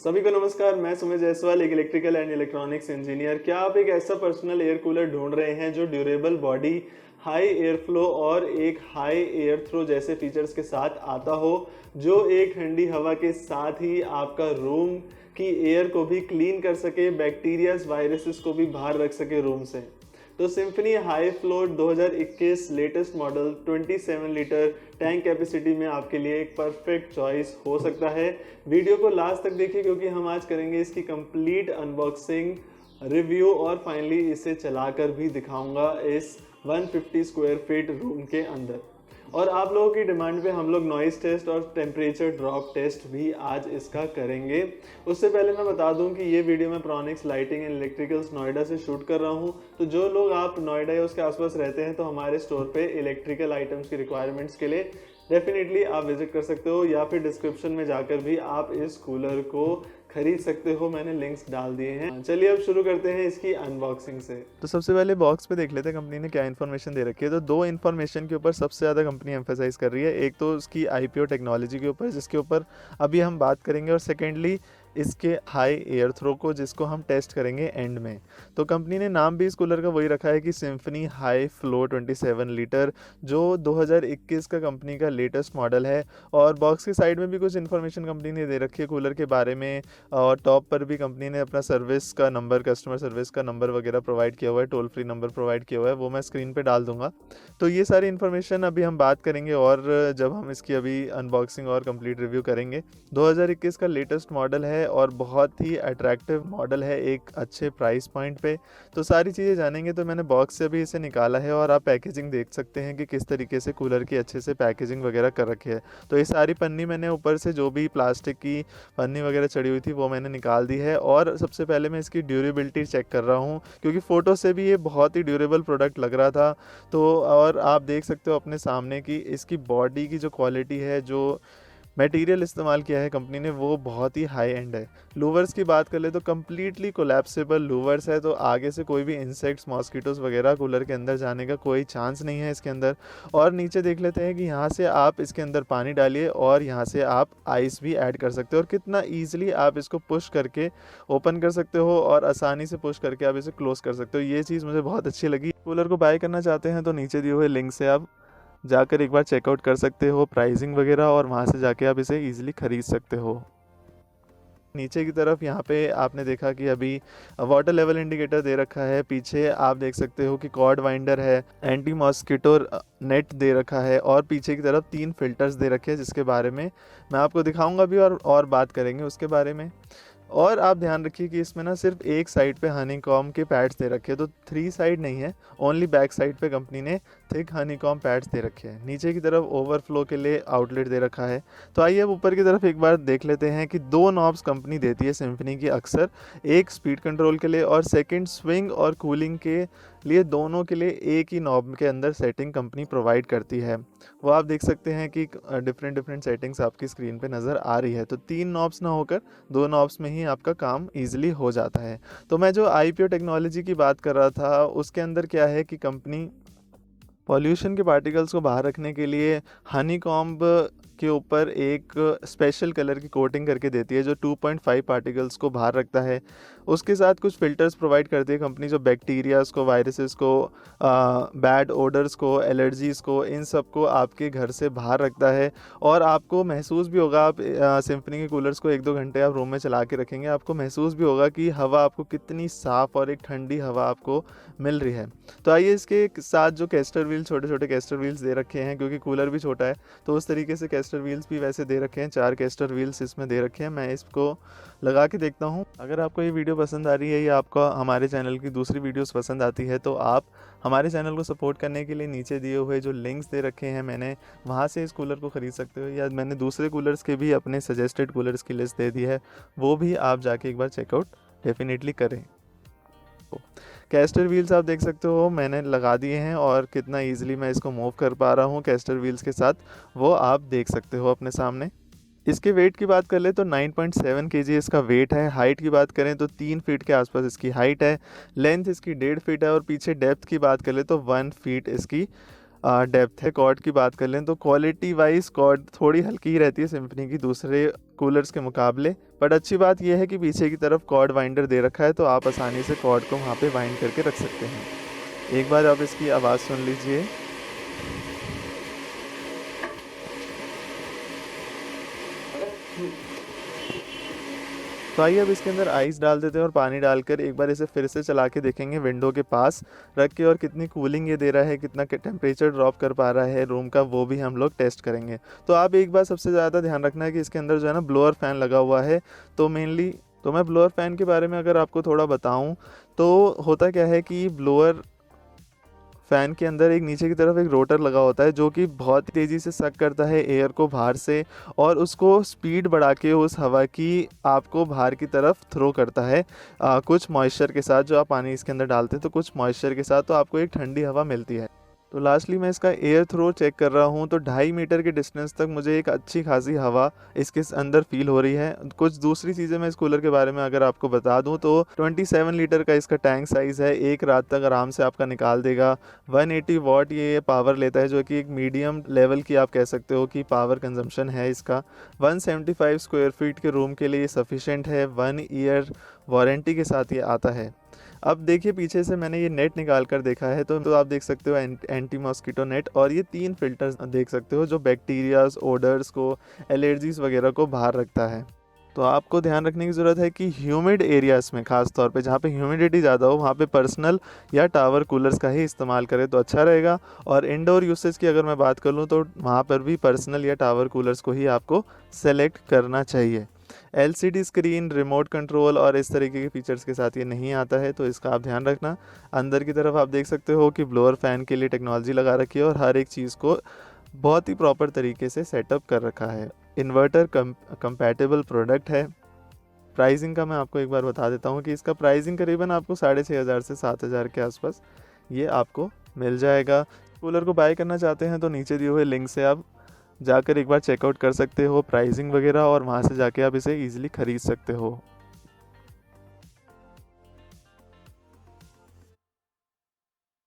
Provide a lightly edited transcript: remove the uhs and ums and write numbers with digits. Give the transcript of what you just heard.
सभी को नमस्कार। मैं सुमित जायसवाल, एक इलेक्ट्रिकल एंड इलेक्ट्रॉनिक्स इंजीनियर। क्या आप एक ऐसा पर्सनल एयर कूलर ढूंढ रहे हैं जो durable body, high air flow और एक हाई एयर थ्रो जैसे फीचर्स के साथ आता हो, जो एक ठंडी हवा के साथ ही आपका रूम की एयर को भी क्लीन कर सके, बैक्टीरियाज वायरसेस को भी बाहर रख सके रूम से? तो symphony high float 2021 latest model 27 litre tank capacity में आपके लिए एक परफेक्ट चॉइस हो सकता है। वीडियो को लास्ट तक देखिए क्योंकि हम आज करेंगे इसकी कंप्लीट अनबॉक्सिंग, रिव्यू और फाइनली इसे चलाकर भी दिखाऊंगा इस 150 स्क्वायर फीट रूम के अंदर। और आप लोगों की डिमांड पे हम लोग नॉइस टेस्ट और टेम्परेचर ड्रॉप टेस्ट भी आज इसका करेंगे। उससे पहले मैं बता दूं कि ये वीडियो मैं प्रोनिक्स लाइटिंग एंड इलेक्ट्रिकल्स नोएडा से शूट कर रहा हूं। तो जो लोग आप नोएडा या उसके आसपास रहते हैं तो हमारे स्टोर पे इलेक्ट्रिकल आइटम्स की रिक्वायरमेंट्स के लिए डेफिनेटली आप विजिट कर सकते हो, या फिर डिस्क्रिप्शन में जाकर भी आप इस कूलर को खरीद सकते हो। मैंने लिंक्स डाल दिए हैं। चलिए अब शुरू करते हैं इसकी अनबॉक्सिंग से। तो सबसे पहले बॉक्स पे देख लेते हैं कंपनी ने क्या इन्फॉर्मेशन दे रखी है। तो दो इन्फॉर्मेशन के ऊपर सबसे ज़्यादा कंपनी एम्फेसाइज कर रही है। एक तो उसकी आईपीओ टेक्नोलॉजी के ऊपर, जिसके ऊपर अभी हम बात करेंगे, और सेकेंडली इसके हाई एयर थ्रो को, जिसको हम टेस्ट करेंगे एंड में। तो कंपनी ने नाम भी इस कूलर का वही रखा है कि सिम्फनी हाई फ्लो 27 लीटर, जो 2021 का कंपनी का लेटेस्ट मॉडल है। और बॉक्स की साइड में भी कुछ इन्फॉर्मेशन कंपनी ने दे रखी है कूलर के बारे में, और टॉप पर भी कंपनी ने अपना सर्विस का नंबर, कस्टमर सर्विस का नंबर वगैरह प्रोवाइड किया हुआ है, टोल फ्री नंबर प्रोवाइड किया हुआ है, वो मैं स्क्रीन पे डाल दूंगा। तो ये सारी इन्फॉर्मेशन अभी हम बात करेंगे, और जब हम इसकी अभी अनबॉक्सिंग और कंप्लीट रिव्यू करेंगे। 2021 का लेटेस्ट मॉडल है और बहुत ही अट्रैक्टिव मॉडल है एक अच्छे प्राइस पॉइंट पे। तो सारी चीज़ें जानेंगे। तो मैंने बॉक्स से अभी इसे निकाला है और आप पैकेजिंग देख सकते हैं कि किस तरीके से कूलर की अच्छे से पैकेजिंग वगैरह कर रखी है। तो ये सारी पन्नी मैंने ऊपर से जो भी प्लास्टिक की पन्नी वगैरह चढ़ी हुई थी वो मैंने निकाल दी है। और सबसे पहले मैं इसकी ड्यूरेबिलिटी चेक कर रहा हूँ, क्योंकि फ़ोटो से भी ये बहुत ही ड्यूरेबल प्रोडक्ट लग रहा था। तो और आप देख सकते हो अपने सामने कि इसकी बॉडी की जो क्वालिटी है, जो मटेरियल इस्तेमाल किया है कंपनी ने, वो बहुत ही हाई एंड है। लूवर्स की बात कर ले तो कम्प्लीटली कोलैप्सिबल लूवर्स है। तो आगे से कोई भी इंसेक्ट्स, मॉस्किटोज़ वगैरह कूलर के अंदर जाने का कोई चांस नहीं है इसके अंदर। और नीचे देख लेते हैं कि यहाँ से आप इसके अंदर पानी डालिए और यहाँ से आप आइस भी ऐड कर सकते हो, और कितना ईजिली आप इसको पुश करके ओपन कर सकते हो और आसानी से पुश करके आप इसे क्लोज कर सकते हो। ये चीज़ मुझे बहुत अच्छी लगी। कूलर को बाय करना चाहते हैं तो नीचे दिए हुए लिंक से आप जाकर एक बार चेकआउट कर सकते हो प्राइसिंग वगैरह, और वहाँ से जाके आप इसे इजीली खरीद सकते हो। नीचे की तरफ यहाँ पे आपने देखा कि अभी वाटर लेवल इंडिकेटर दे रखा है। पीछे आप देख सकते हो कि कॉर्ड वाइंडर है, एंटी मॉस्किटो नेट दे रखा है, और पीछे की तरफ 3 फिल्टर्स दे रखे हैं, जिसके बारे में मैं आपको दिखाऊंगा भी और बात करेंगे उसके बारे में। और आप ध्यान रखिए कि इसमें ना सिर्फ एक साइड पे हनीकॉम के पैड्स दे रखे हैं, तो 3 साइड नहीं है, ओनली बैक साइड पे कंपनी ने थिक हनीकॉम पैड्स दे रखे हैं। नीचे की तरफ ओवरफ्लो के लिए आउटलेट दे रखा है। तो आइए अब ऊपर की तरफ एक बार देख लेते हैं कि 2 नॉब्स कंपनी देती है सिम्फनी की अक्सर, एक स्पीड कंट्रोल के लिए और सेकंड स्विंग और कूलिंग के लिए। दोनों के लिए एक ही नॉब के अंदर सेटिंग कंपनी प्रोवाइड करती है। वो आप देख सकते हैं कि डिफरेंट सेटिंग्स आपकी स्क्रीन पे नज़र आ रही है। तो 3 नॉब्स ना होकर 2 नॉब्स में ही आपका काम ईजिली हो जाता है। तो मैं जो आईपीओ टेक्नोलॉजी की बात कर रहा था, उसके अंदर क्या है कि कंपनी पॉल्यूशन के पार्टिकल्स को बाहर रखने के लिए हनीकॉम्ब के ऊपर एक स्पेशल कलर की कोटिंग करके देती है, जो 2.5 पार्टिकल्स को बाहर रखता है। उसके साथ कुछ फ़िल्टर्स प्रोवाइड करती है कंपनी, जो बैक्टीरियाज़ को, वायरसेस को, बैड ओडर्स को, एलर्जीज़ को, इन सब को आपके घर से बाहर रखता है। और आपको महसूस भी होगा, आप सिम्फनी के कूलर्स को 1-2 घंटे आप रूम में चला के रखेंगे, आपको महसूस भी होगा कि हवा आपको कितनी साफ़ और एक ठंडी हवा आपको मिल रही है। तो आइए इसके साथ जो कैस्टर व्हील, छोटे छोटे कैस्टर व्हील्स दे रखे हैं, क्योंकि कूलर भी छोटा है तो उस तरीके से कैस्टर व्हील्स भी वैसे दे रखे हैं। 4 कैस्टर व्हील्स इसमें दे रखे हैं। मैं इसको लगा के देखता हूँ। अगर आपको ये वीडियो पसंद आ रही है या आपको हमारे चैनल की दूसरी वीडियोस पसंद आती है, तो आप हमारे चैनल को सपोर्ट करने के लिए नीचे दिए हुए जो लिंक्स दे रखे हैं मैंने, वहाँ से इस कूलर को ख़रीद सकते हो। या मैंने दूसरे कूलर्स के भी अपने सजेस्टेड कूलर्स की लिस्ट दे दी है, वो भी आप जाके एक बार चेकआउट डेफिनेटली करें। कैस्टर व्हील्स आप देख सकते हो मैंने लगा दिए हैं, और कितना इजीली मैं इसको मूव कर पा रहा हूँ कैस्टर व्हील्स के साथ, वो आप देख सकते हो अपने सामने। इसके वेट की बात कर ले तो 9.7 kg इसका वेट है। हाइट की बात करें तो 3 फीट के आसपास इसकी हाइट है। लेंथ इसकी 1.5 फीट है, और पीछे डेप्थ की बात कर ले तो 1 फीट इसकी डेप्थ है। कॉर्ड की बात कर लें तो क्वालिटी वाइज कॉर्ड थोड़ी हल्की ही रहती है सिम्फनी की दूसरे कूलर्स के मुकाबले। बट अच्छी बात यह है कि पीछे की तरफ कॉर्ड वाइंडर दे रखा है, तो आप आसानी से कॉर्ड को वहाँ पे वाइंड करके रख सकते हैं। एक बार आप इसकी आवाज़ सुन लीजिए। तो आइए अब इसके अंदर आइस डाल देते हैं और पानी डालकर एक बार इसे फिर से चला के देखेंगे विंडो के पास रख के, और कितनी कूलिंग ये दे रहा है, कितना टेम्परेचर ड्रॉप कर पा रहा है रूम का, वो भी हम लोग टेस्ट करेंगे। तो आप एक बार सबसे ज़्यादा ध्यान रखना है कि इसके अंदर जो है ना ब्लोअर फ़ैन लगा हुआ है। तो मैं ब्लोअर फ़ैन के बारे में अगर आपको थोड़ा बताऊँ तो होता क्या है कि ब्लोअर फ़ैन के अंदर एक नीचे की तरफ एक रोटर लगा होता है जो कि बहुत तेज़ी से सक करता है एयर को बाहर से, और उसको स्पीड बढ़ा के उस हवा की आपको बाहर की तरफ थ्रो करता है कुछ मॉइस्चर के साथ। जो आप पानी इसके अंदर डालते हैं तो कुछ मॉइस्चर के साथ, तो आपको एक ठंडी हवा मिलती है। तो लास्टली मैं इसका एयर थ्रो चेक कर रहा हूँ, तो 2.5 मीटर के डिस्टेंस तक मुझे एक अच्छी खासी हवा इसके अंदर फील हो रही है। कुछ दूसरी चीज़ें मैं इस कूलर के बारे में अगर आपको बता दूँ तो 27 लीटर का इसका टैंक साइज़ है, एक रात तक आराम से आपका निकाल देगा। 180 वॉट ये पावर लेता है, जो कि एक मीडियम लेवल की आप कह सकते हो कि पावर कंजम्पशन है इसका। 175 स्क्वायर फीट के रूम के लिए सफिशेंट है। 1 ईयर वारंटी के साथ ये आता है। अब देखिए पीछे से मैंने ये नेट निकाल कर देखा है, तो आप देख सकते हो एंटी मॉस्किटो नेट, और ये 3 फिल्टर्स देख सकते हो जो बैक्टीरियाज, ओडर्स को, एलर्जीज वगैरह को बाहर रखता है। तो आपको ध्यान रखने की ज़रूरत है कि ह्यूमिड एरियाज़ में, ख़ास तौर पे जहाँ पे ह्यूमिडिटी ज़्यादा हो, वहाँ पे पर्सनल या टावर कूलर्स का ही इस्तेमाल करें तो अच्छा रहेगा। और इंडोर यूसेज की अगर मैं बात कर लूँ तो वहाँ पर भी पर्सनल या टावर कूलर्स को ही आपको सेलेक्ट करना चाहिए। LCD स्क्रीन, रिमोट कंट्रोल और इस तरीके के फीचर्स के साथ ये नहीं आता है, तो इसका आप ध्यान रखना। अंदर की तरफ आप देख सकते हो कि ब्लोअर फ़ैन के लिए टेक्नोलॉजी लगा रखी है और हर एक चीज़ को बहुत ही प्रॉपर तरीके से सेटअप कर रखा है। इन्वर्टर कंपैटिबल प्रोडक्ट है। प्राइसिंग का मैं आपको एक बार बता देता हूँ कि इसका प्राइसिंग करीबन आपको 6,500 से 7,000 के आसपास ये आपको मिल जाएगा। कूलर को बाय करना चाहते हैं तो नीचे दिए हुए लिंक से आप जाकर एक बार चेकआउट कर सकते हो प्राइसिंग वगैरह, और वहाँ से जाके आप इसे ईज़िली ख़रीद सकते हो।